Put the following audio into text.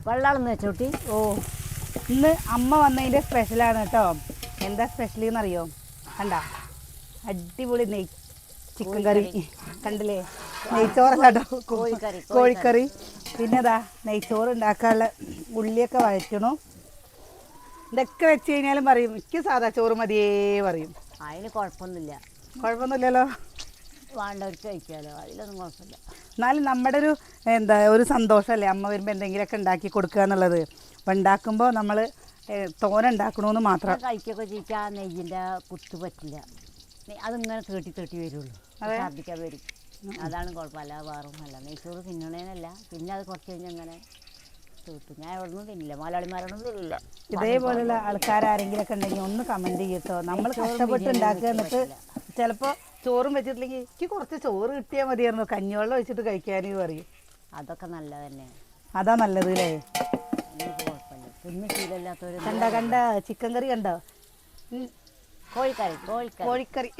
വെള്ളാളെന്ന് വെച്ചോട്ടി. ഓ ഇന്ന് അമ്മ വന്നതിൻ്റെ സ്പെഷ്യലാണ് കേട്ടോ. എന്താ സ്പെഷ്യൽ എന്നറിയോ? കണ്ട അടിപൊളി ചിക്കൻ കറി കണ്ടില്ലേ? നെയ്ച്ചോറല്ല കേട്ടോ, കോഴിക്കറി. പിന്നെ അതാ നെയ്ച്ചോറ് ഉണ്ടാക്കാനുള്ള ഉള്ളിയൊക്കെ വഴറ്റണു. ഇതൊക്കെ വെച്ച് കഴിഞ്ഞാലും പറയും എനിക്ക് സാധാ ചോറ് മതിയേ പറയും. അതിന് കുഴപ്പമൊന്നുമില്ല. കുഴപ്പമൊന്നുമില്ലല്ലോ, വേണ്ടവർക്ക് കഴിക്കാമല്ലോ, അതിലൊന്നും കുഴപ്പമില്ല. എന്നാലും നമ്മുടെ ഒരു സന്തോഷമല്ലേ അമ്മ വരുമ്പോൾ എന്തെങ്കിലുമൊക്കെ ഉണ്ടാക്കി കൊടുക്കുക എന്നുള്ളത്. അപ്പം ഉണ്ടാക്കുമ്പോൾ നമ്മൾ തോനെ ഉണ്ടാക്കണമെന്ന് മാത്രം. കഴിക്കൊക്കെ ചോദിച്ചാൽ നെയ്യിൻ്റെ കുത്ത് പറ്റില്ല, അതിങ്ങനെ തേട്ടി വരുള്ളൂ, ഛർദ്ദിക്കാൻ വരും. അതാണ് കുഴപ്പമില്ല, വേറൊന്നുമല്ല. നെയ്ച്ചോറ് തിന്നണേനല്ല, പിന്നെ അത് കുറച്ച് കഴിഞ്ഞ് അങ്ങനെ തൂത്തും. ഞാൻ എവിടെ നിന്നും തിന്നില്ല, മലയാളിമാരൊന്നും തിന്നില്ല. ഇതേപോലെയുള്ള ആൾക്കാരെങ്കിലൊക്കെ ഉണ്ടെങ്കിൽ ഒന്ന് കമൻറ്റ് ചെയ്യട്ടോ. നമ്മൾ കഷ്ടപ്പെട്ട് ഉണ്ടാക്കുക, എന്നിട്ട് ചിലപ്പോൾ ചോറും വെച്ചിട്ടില്ലെങ്കിൽ എനിക്ക് കുറച്ച് ചോറ് കിട്ടിയാൽ മതിയായിരുന്നു, കഞ്ഞിവെള്ളം ഒഴിച്ചിട്ട് കഴിക്കാനും പറയും. അതൊക്കെ നല്ലത് തന്നെ, അതാ നല്ലത് അല്ലേ? കുഴപ്പമില്ല. പിന്നെ ശീലമില്ലാത്തവർ കണ്ട ചിക്കൻ കറി കണ്ടോ? കോഴിക്കറി. കോഴിക്കറി